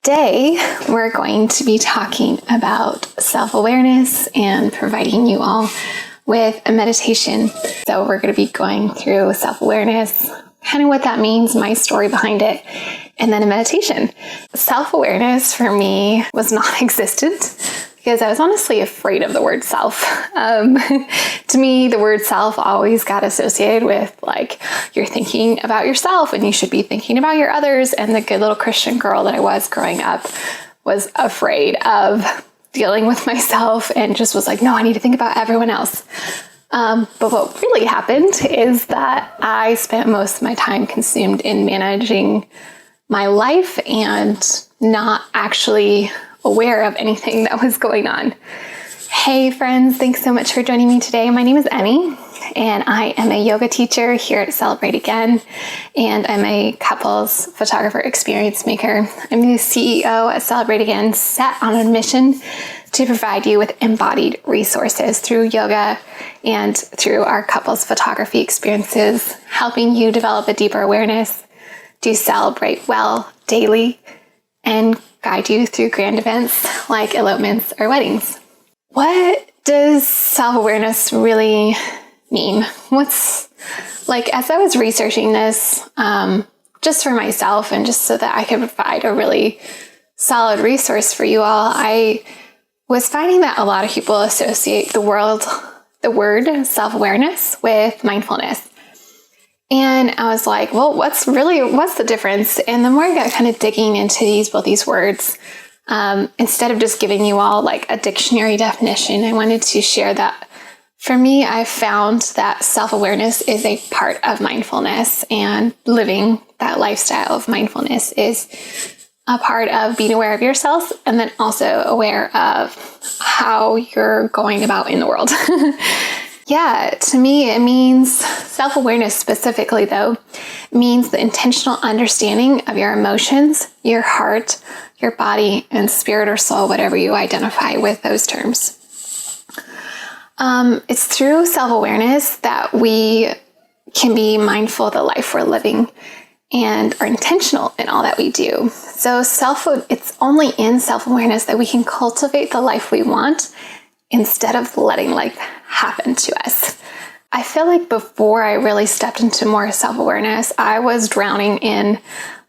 Today, we're going to be talking about self-awareness and providing you all with a meditation. So we're going to be going through self-awareness, kind of what that means, my story behind it, and then a meditation. Self-awareness for me was non-existent because I was honestly afraid of the word self. To me, the word self always got associated with like, you're thinking about yourself and you should be thinking about your others. And the good little Christian girl that I was growing up was afraid of dealing with myself and just was like, no, I need to think about everyone else. But what really happened is that I spent most of my time consumed in managing my life and not actually aware of anything that was going on. Hey friends, thanks so much for joining me today. My name is Emmy and I am a yoga teacher here at Celebrate Again, and I'm a couples photographer experience maker. I'm the CEO at Celebrate Again, set on a mission to provide you with embodied resources through yoga and through our couples photography experiences, helping you develop a deeper awareness to celebrate well daily and guide you through grand events like elopements or weddings. What does self-awareness really mean? What's like, as I was researching this, just for myself and just so that I could provide a really solid resource for you all, I was finding that a lot of people associate the word self-awareness with mindfulness. And I was like, well, what's the difference? And the more I got kind of digging into both these words, instead of just giving you all like a dictionary definition, I wanted to share that for me, I found that self-awareness is a part of mindfulness, and living that lifestyle of mindfulness is a part of being aware of yourself and then also aware of how you're going about in the world. Yeah, to me, it means self-awareness specifically, though, means the intentional understanding of your emotions, your heart, your body, and spirit or soul, whatever you identify with those terms. It's through self-awareness that we can be mindful of the life we're living and are intentional in all that we do. So it's only in self-awareness that we can cultivate the life we want instead of letting life happen to us. I feel like before I really stepped into more self-awareness, I was drowning in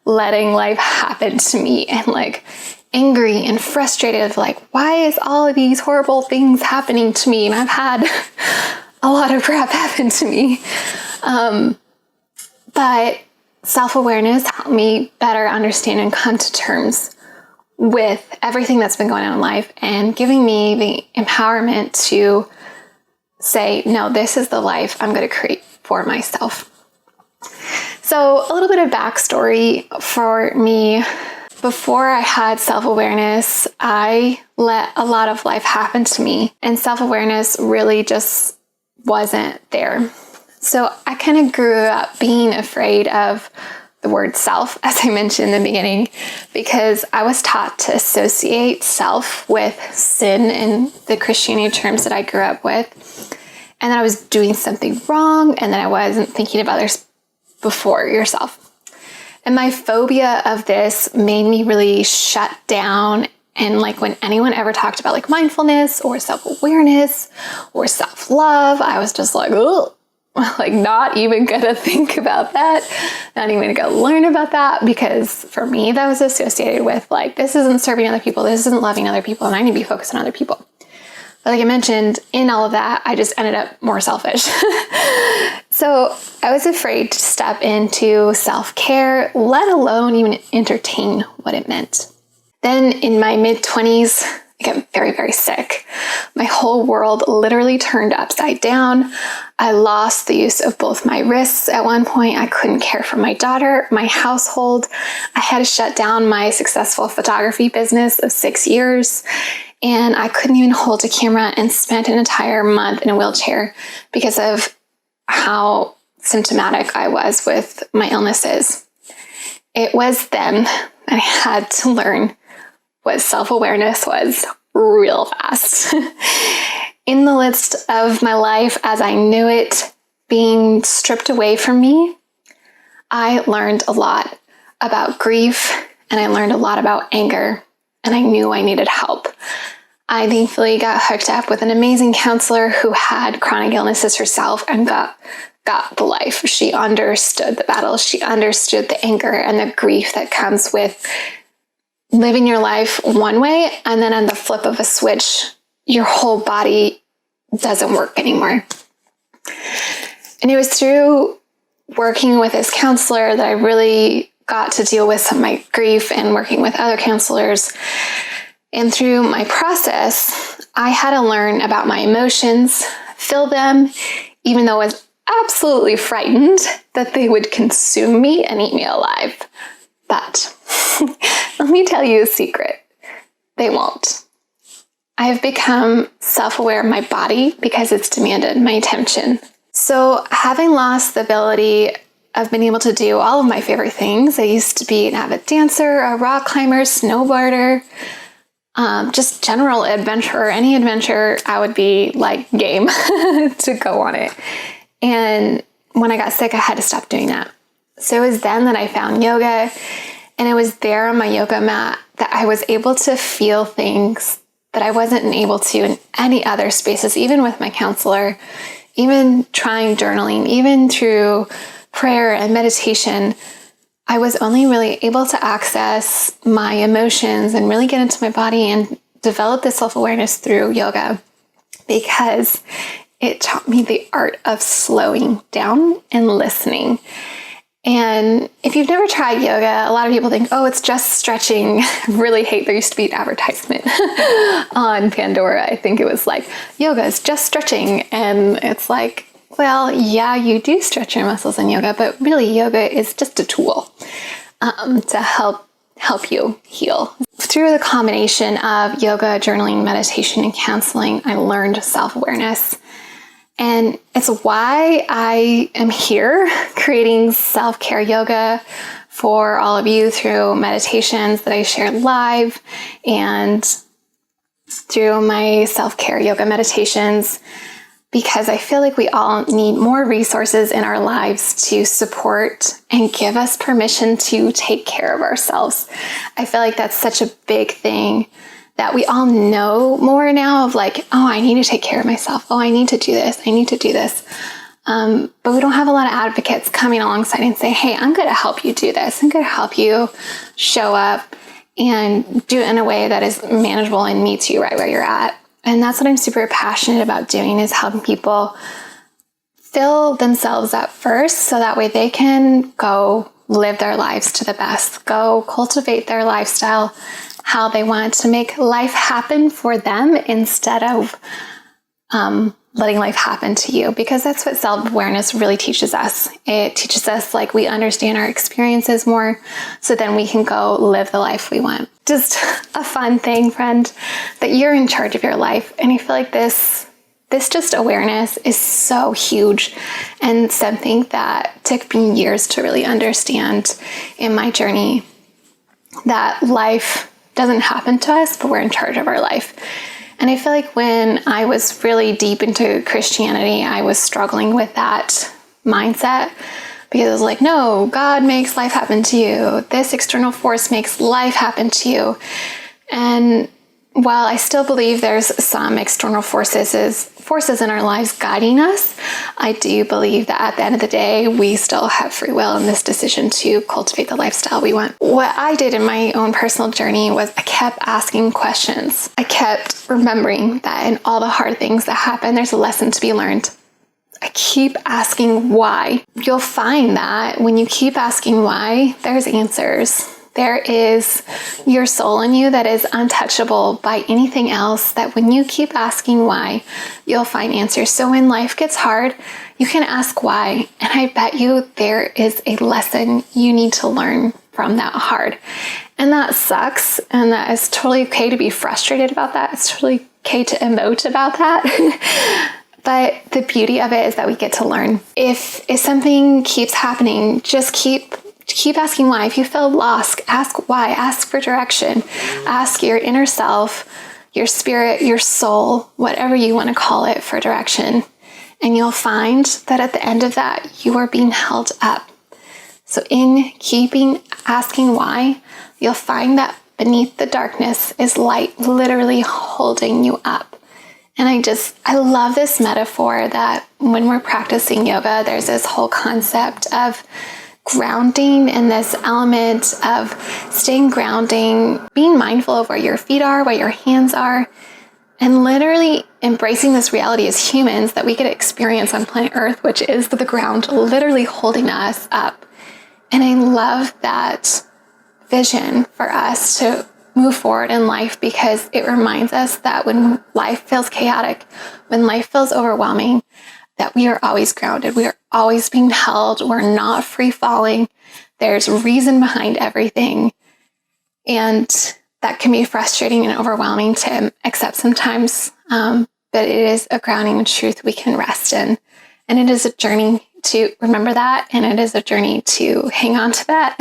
letting life happen to me and like angry and frustrated of like, why is all of these horrible things happening to me? And I've had a lot of crap happen to me. But self-awareness helped me better understand and come to terms with everything that's been going on in life and giving me the empowerment to say, no, this is the life I'm going to create for myself. So a little bit of backstory for me. Before I had self-awareness, I let a lot of life happen to me, and self-awareness really just wasn't there. So I kind of grew up being afraid of the word self, as I mentioned in the beginning, because I was taught to associate self with sin in the Christianity terms that I grew up with, and that I was doing something wrong, and that I wasn't thinking of others before yourself. And my phobia of this made me really shut down. And like when anyone ever talked about like mindfulness or self-awareness or self-love, I was just like, oh, like not even gonna think about that, not even gonna learn about that, because for me that was associated with like, this isn't serving other people, this isn't loving other people, and I need to be focused on other people. But like I mentioned, in all of that, I just ended up more selfish. So I was afraid to step into self-care, let alone even entertain what it meant. Then in my mid-20s, I got very, very sick. My whole world literally turned upside down. I lost the use of both my wrists at one point. I couldn't care for my daughter, my household. I had to shut down my successful photography business of 6 years. And I couldn't even hold a camera and spent an entire month in a wheelchair because of how symptomatic I was with my illnesses. It was then that I had to learn what self-awareness was real fast. In the midst of my life as I knew it being stripped away from me, I learned a lot about grief and I learned a lot about anger, and I knew I needed help. I thankfully got hooked up with an amazing counselor who had chronic illnesses herself and got the life. She understood the battle. She understood the anger and the grief that comes with living your life one way, and then on the flip of a switch, your whole body doesn't work anymore. And it was through working with this counselor that I really got to deal with some of my grief and working with other counselors. And through my process, I had to learn about my emotions, feel them, even though I was absolutely frightened that they would consume me and eat me alive. But let me tell you a secret. They won't. I have become self-aware of my body because it's demanded my attention. So having lost the ability of being able to do all of my favorite things, I used to be an avid dancer, a rock climber, snowboarder, just general adventurer. Any adventure, I would be like game to go on it. And when I got sick, I had to stop doing that. So it was then that I found yoga, and it was there on my yoga mat that I was able to feel things that I wasn't able to in any other spaces, even with my counselor, even trying journaling, even through prayer and meditation. I was only really able to access my emotions and really get into my body and develop this self-awareness through yoga, because it taught me the art of slowing down and listening. And if you've never tried yoga, a lot of people think, oh, it's just stretching. I really hate, there used to be an advertisement on Pandora. I think it was like, yoga is just stretching. And it's like, well, yeah, you do stretch your muscles in yoga, but really yoga is just a tool to help you heal. Through the combination of yoga, journaling, meditation, and counseling, I learned self-awareness. And it's why I am here creating self-care yoga for all of you through meditations that I share live and through my self-care yoga meditations, because I feel like we all need more resources in our lives to support and give us permission to take care of ourselves. I feel like that's such a big thing that we all know more now of, like, oh, I need to take care of myself. Oh, I need to do this. I need to do this. But we don't have a lot of advocates coming alongside and say, hey, I'm going to help you do this. I'm going to help you show up and do it in a way that is manageable and meets you right where you're at. And that's what I'm super passionate about doing, is helping people fill themselves up first so that way they can go live their lives to the best, go cultivate their lifestyle how they want to make life happen for them instead of letting life happen to you, because that's what self-awareness really teaches us. It teaches us, like, we understand our experiences more, so then we can go live the life we want. Just a fun thing, friend, that you're in charge of your life. And I feel like this just awareness is so huge, and something that took me years to really understand in my journey, that life doesn't happen to us, but we're in charge of our life. And I feel like when I was really deep into Christianity, I was struggling with that mindset, because it was like, no, God makes life happen to you. This external force makes life happen to you. And while I still believe there's some external forces in our lives guiding us, I do believe that at the end of the day, we still have free will in this decision to cultivate the lifestyle we want. What I did in my own personal journey was I kept asking questions. I kept remembering that in all the hard things that happen, there's a lesson to be learned. I keep asking why. You'll find that when you keep asking why, there's answers. There is your soul in you that is untouchable by anything else, that when you keep asking why, you'll find answers. So when life gets hard, you can ask why. And I bet you there is a lesson you need to learn from that hard. And that sucks. And that is totally okay to be frustrated about that. It's totally okay to emote about that. But the beauty of it is that we get to learn. If something keeps happening, just keep asking why. If you feel lost, ask why. Ask for direction. Ask your inner self, your spirit, your soul, whatever you want to call it, for direction. And you'll find that at the end of that, you are being held up. So in keeping asking why, you'll find that beneath the darkness is light literally holding you up. And I love this metaphor that when we're practicing yoga, there's this whole concept of grounding and this element of staying grounding, being mindful of where your feet are, where your hands are, and literally embracing this reality as humans that we get to experience on planet Earth, which is the ground literally holding us up. And I love that vision for us to move forward in life, because it reminds us that when life feels chaotic, when life feels overwhelming, that we are always grounded. We are always being held. We're not free falling. There's reason behind everything. And that can be frustrating and overwhelming to accept sometimes. But it is a grounding truth we can rest in. And it is a journey to remember that. And it is a journey to hang on to that.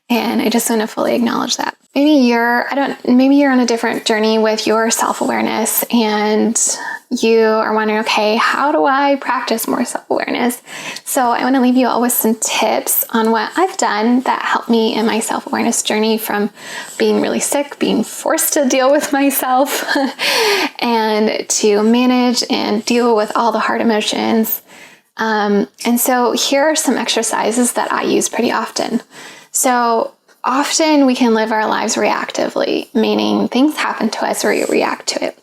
And I just want to fully acknowledge that. Maybe you're on a different journey with your self-awareness, and you are wondering, okay, how do I practice more self-awareness? So I want to leave you all with some tips on what I've done that helped me in my self-awareness journey, from being really sick, being forced to deal with myself, and to manage and deal with all the hard emotions. And so here are some exercises that I use pretty often. So often we can live our lives reactively, meaning things happen to us or we react to it.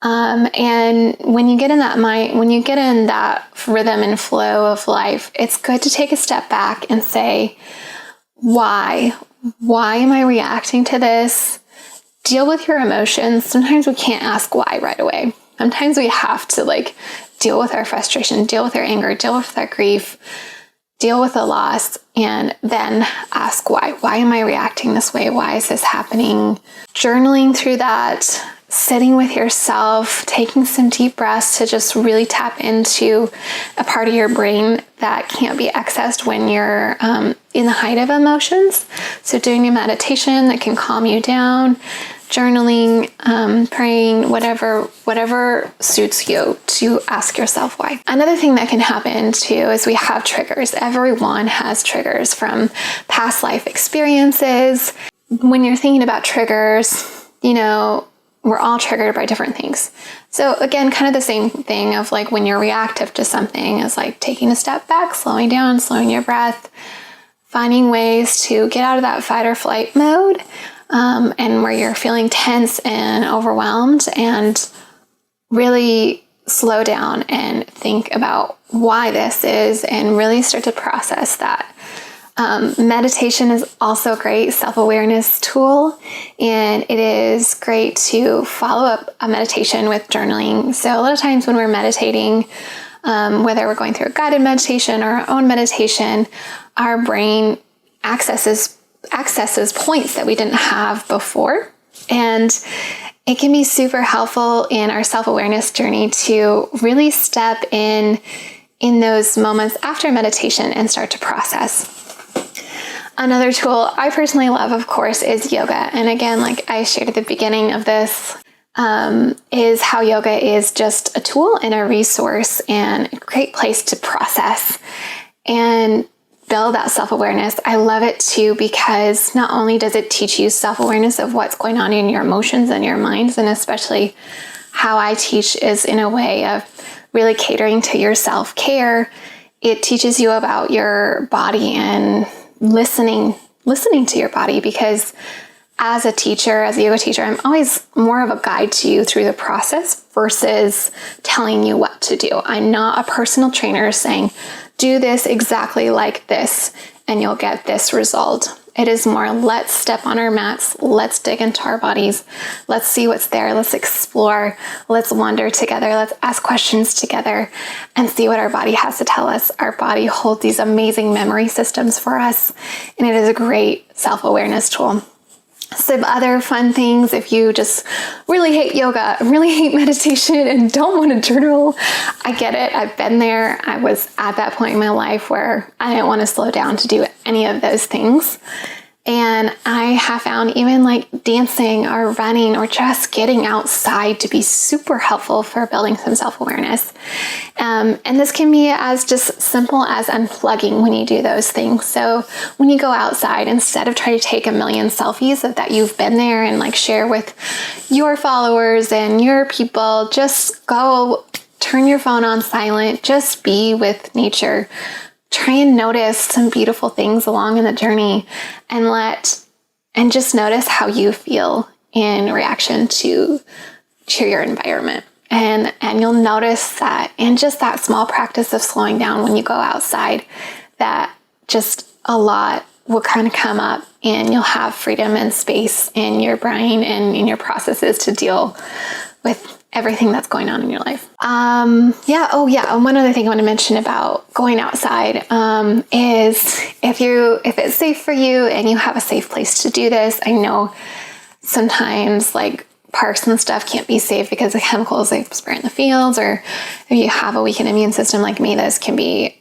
And when you get in that rhythm and flow of life, it's good to take a step back and say, why? Why am I reacting to this? Deal with your emotions. Sometimes we can't ask why right away. Sometimes we have to deal with our frustration, deal with our anger, deal with our grief, deal with the loss, and then ask why. Why am I reacting this way? Why is this happening? Journaling through that, sitting with yourself, taking some deep breaths to just really tap into a part of your brain that can't be accessed when you're in the height of emotions. So doing a meditation that can calm you down, journaling, praying, whatever suits you, to ask yourself why. Another thing that can happen too is we have triggers. Everyone has triggers from past life experiences. When you're thinking about triggers, we're all triggered by different things. So again, kind of the same thing of when you're reactive to something is taking a step back, slowing down, slowing your breath, finding ways to get out of that fight or flight mode. And where you're feeling tense and overwhelmed, and really slow down and think about why this is, and really start to process that. Meditation is also a great self-awareness tool, and it is great to follow up a meditation with journaling. So a lot of times when we're meditating, whether we're going through a guided meditation or our own meditation, our brain accesses points that we didn't have before. And it can be super helpful in our self-awareness journey to really step in those moments after meditation and start to process. Another tool I personally love, of course, is yoga. And again, like I shared at the beginning of this, is how yoga is just a tool and a resource and a great place to process and build that self-awareness. I love it too, because not only does it teach you self-awareness of what's going on in your emotions and your minds, and especially how I teach is in a way of really catering to your self-care. It teaches you about your body and listening to your body, because as a teacher, as a yoga teacher, I'm always more of a guide to you through the process versus telling you what to do. I'm not a personal trainer saying, do this exactly like this and you'll get this result. It is more, let's step on our mats, let's dig into our bodies, let's see what's there, let's explore, let's wander together, let's ask questions together and see what our body has to tell us. Our body holds these amazing memory systems for us, and it is a great self-awareness tool. Some other fun things, if you just really hate yoga, really hate meditation, and don't want to journal, I get it. I've been there. I was at that point in my life where I didn't want to slow down to do any of those things. And I have found even like dancing or running or just getting outside to be super helpful for building some self-awareness. And this can be as just simple as unplugging when you do those things. So when you go outside, instead of trying to take a million selfies of that you've been there and like share with your followers and your people, just go turn your phone on silent, just be with nature. Try and notice some beautiful things along in the journey and just notice how you feel in reaction to your environment. And you'll notice that in just that small practice of slowing down when you go outside, that just a lot will kind of come up and you'll have freedom and space in your brain and in your processes to deal with everything that's going on in your life. And one other thing I want to mention about going outside is if it's safe for you and you have a safe place to do this. I know sometimes like parks and stuff can't be safe because of chemicals they spray in the fields, or if you have a weakened immune system like me, this can be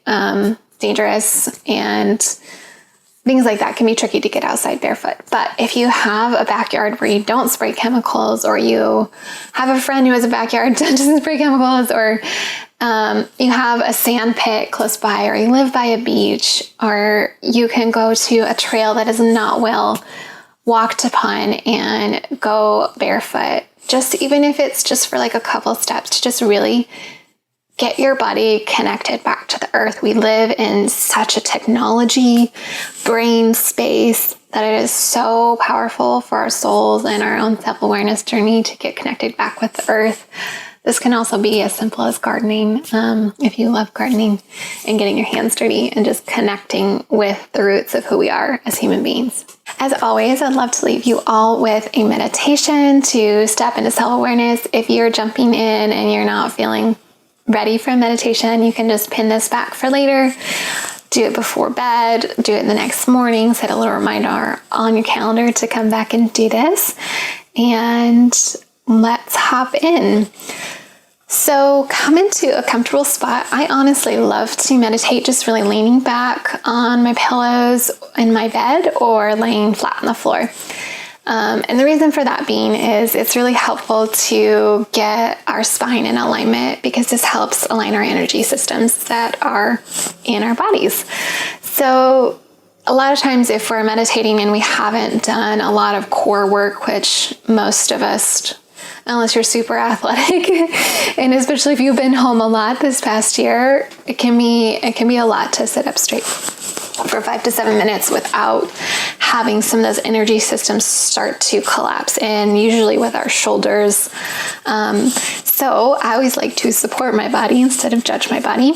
dangerous, and things like that can be tricky to get outside barefoot. But if you have a backyard where you don't spray chemicals, or you have a friend who has a backyard that doesn't spray chemicals, or you have a sand pit close by, or you live by a beach, or you can go to a trail that is not well walked upon and go barefoot, just even if it's just for like a couple steps, to just really get your body connected back to the earth. We live in such a technology brain space that it is so powerful for our souls and our own self-awareness journey to get connected back with the earth. This can also be as simple as gardening, if you love gardening, and getting your hands dirty and just connecting with the roots of who we are as human beings. As always, I'd love to leave you all with a meditation to step into self-awareness. If you're jumping in and you're not feeling ready for meditation, you can just pin this back for later. Do it before bed, do it the next morning, set a little reminder on your calendar to come back and do this. And let's hop in. So come into a comfortable spot. I honestly love to meditate just really leaning back on my pillows in my bed or laying flat on the floor. And the reason for that being is it's really helpful to get our spine in alignment, because this helps align our energy systems that are in our bodies. So a lot of times if we're meditating and we haven't done a lot of core work, which most of us, unless you're super athletic, and especially if you've been home a lot this past year, it can be a lot to sit up straight for 5 to 7 minutes without having some of those energy systems start to collapse, and usually with our shoulders. So I always like to support my body instead of judge my body,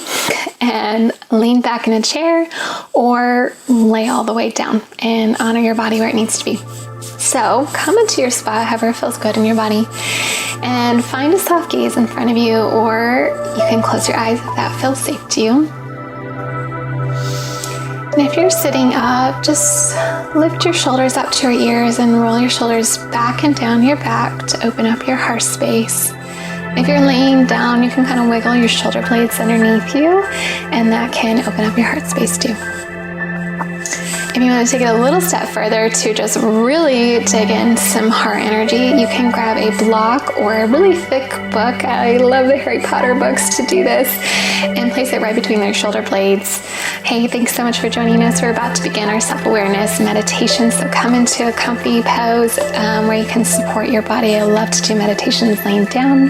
and lean back in a chair or lay all the way down and honor your body where it needs to be. So come into your spot, however feels good in your body, and find a soft gaze in front of you, or you can close your eyes if that feels safe to you. And if you're sitting up, just lift your shoulders up to your ears and roll your shoulders back and down your back to open up your heart space. If you're laying down, you can kind of wiggle your shoulder blades underneath you, and that can open up your heart space too. If you want to take it a little step further to just really dig in some heart energy, you can grab a block or a really thick book. I love the Harry Potter books to do this, and place it right between their shoulder blades. Hey, thanks so much for joining us. We're about to begin our self-awareness meditation, so come into a comfy pose where you can support your body. I love to do meditations laying down.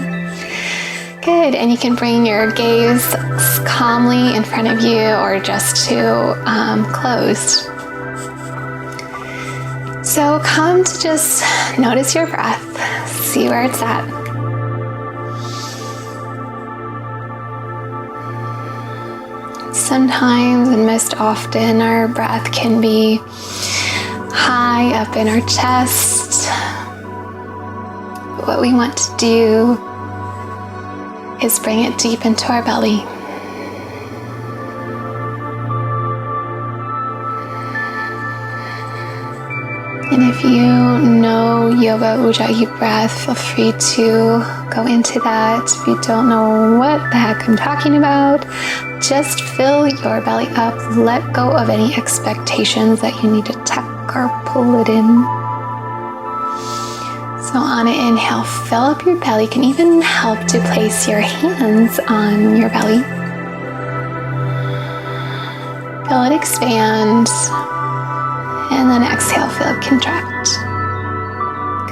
Good, and you can bring your gaze calmly in front of you, or just to closed. So come to just notice your breath, see where it's at. Sometimes, and most often, our breath can be high up in our chest. What we want to do is bring it deep into our belly. And if you know Yoga Ujjayi breath, feel free to go into that. If you don't know what the heck I'm talking about, just fill your belly up. Let go of any expectations that you need to tuck or pull it in. So on an inhale, fill up your belly. You can even help to place your hands on your belly. Feel it expand. And then exhale, feel it contract.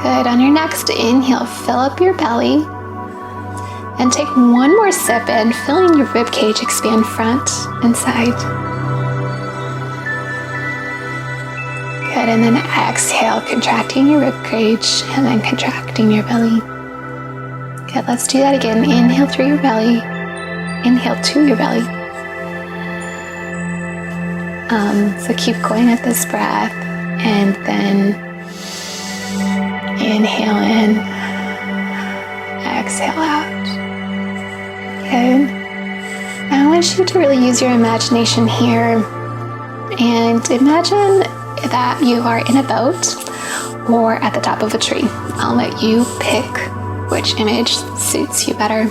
Good. On your next inhale, fill up your belly. And take one more sip in, filling your rib cage, expand front and side. Good, and then exhale, contracting your rib cage and then contracting your belly. Good, let's do that again. Inhale through your belly, inhale to your belly. So keep going at this breath and then inhale in, exhale out. Good. I want you to really use your imagination here and imagine that you are in a boat or at the top of a tree. I'll let you pick which image suits you better.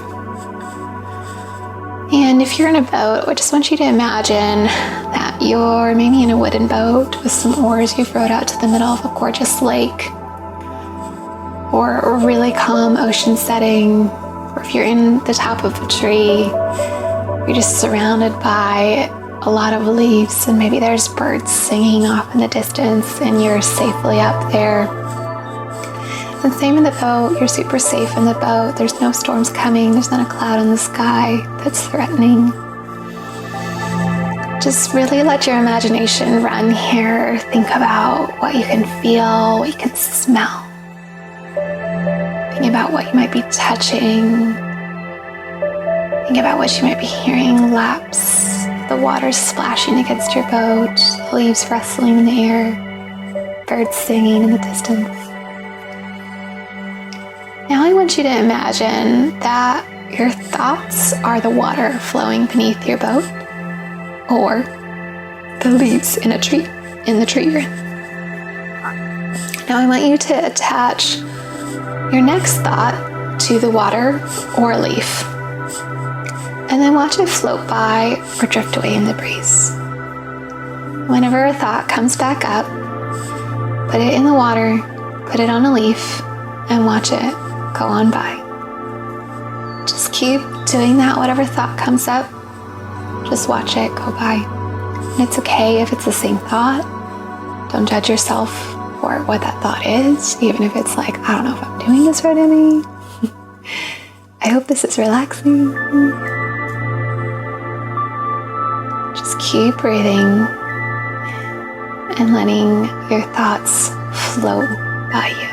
And if you're in a boat, I just want you to imagine that you're maybe in a wooden boat with some oars you've rowed out to the middle of a gorgeous lake or a really calm ocean setting. Or if you're in the top of a tree, you're just surrounded by a lot of leaves and maybe there's birds singing off in the distance and you're safely up there. And same in the boat, you're super safe in the boat. There's no storms coming, there's not a cloud in the sky that's threatening. Just really let your imagination run here. Think about what you can feel, what you can smell. Think about what you might be touching. Think about what you might be hearing, laps, the water splashing against your boat, leaves rustling in the air, birds singing in the distance. Now I want you to imagine that your thoughts are the water flowing beneath your boat or the leaves in the tree you're in. Now I want you to attach your next thought to the water or a leaf, and then watch it float by or drift away in the breeze. Whenever a thought comes back up, put it in the water, put it on a leaf, and watch it go on by. Just keep doing that. Whatever thought comes up, just watch it go by. And it's okay if it's the same thought. Don't judge yourself for what that thought is, even if it's like, I don't know if I'm doing this right, Emmy. I hope this is relaxing. Just keep breathing and letting your thoughts flow by you.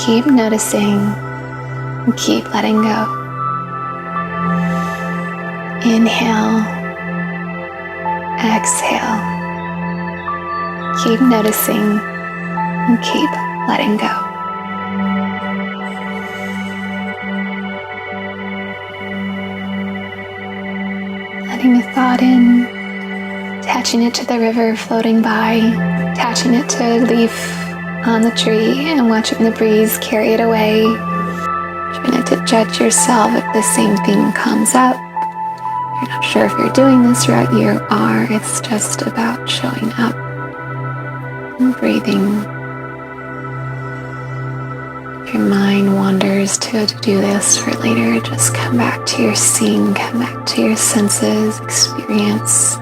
Keep noticing and keep letting go. Inhale, exhale. Keep noticing and keep letting go. Letting the thought in, attaching it to the river floating by, attaching it to a leaf on the tree and watching the breeze carry it away. Try not to judge yourself if the same thing comes up. You're not sure if you're doing this right, you are. It's just about showing up and breathing. If your mind wanders to a to-do list for later, just come back to your seeing, come back to your senses, experience,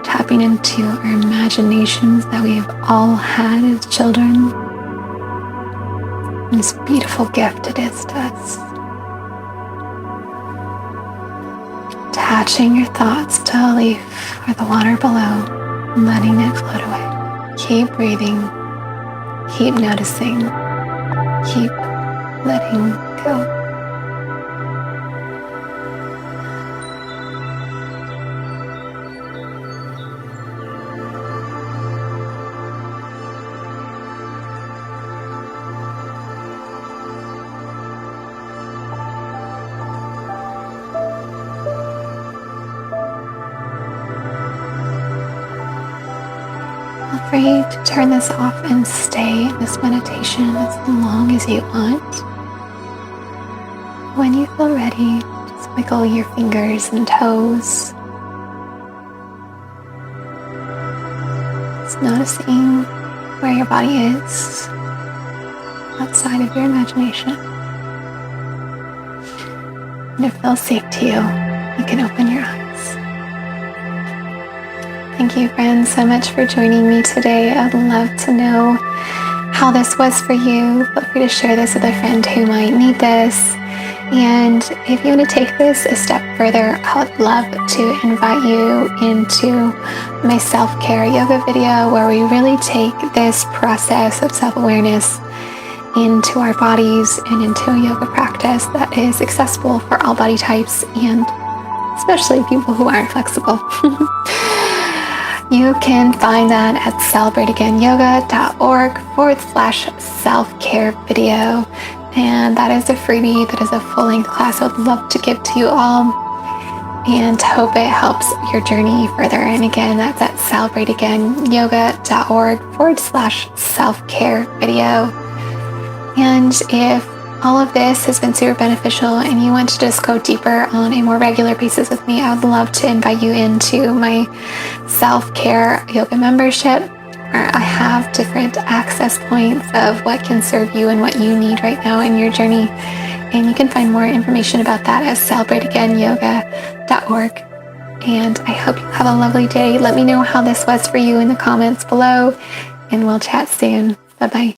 tapping into our imaginations that we've all had as children. And this beautiful gift it is to us. Attaching your thoughts to a leaf or the water below and letting it float away. Keep breathing, keep noticing, keep letting go. Feel free to turn this off and stay in this meditation as long as you want. When you feel ready, just Wiggle your fingers and toes. Just noticing where your body is outside of your imagination. And if it feels safe to you, you can open your eyes. Thank you, friends, so much for joining me today. I'd love to know how this was for you. Feel free to share this with a friend who might need this. And if you want to take this a step further, I would love to invite you into my self-care yoga video where we really take this process of self-awareness into our bodies and into a yoga practice that is accessible for all body types and especially people who aren't flexible. You can find that at celebrateagainyoga.org/self-care video. And that is a freebie, that is a full-length class I would love to give to you all and hope it helps your journey further. And again, that's at celebrateagainyoga.org/self-care video. And if all of this has been super beneficial and you want to just go deeper on a more regular basis with me, I would love to invite you into my self-care yoga membership, where I have different access points of what can serve you and what you need right now in your journey. And you can find more information about that at celebrateagainyoga.org. And I hope you have a lovely day. Let me know how this was for you in the comments below, and we'll chat soon. Bye-bye.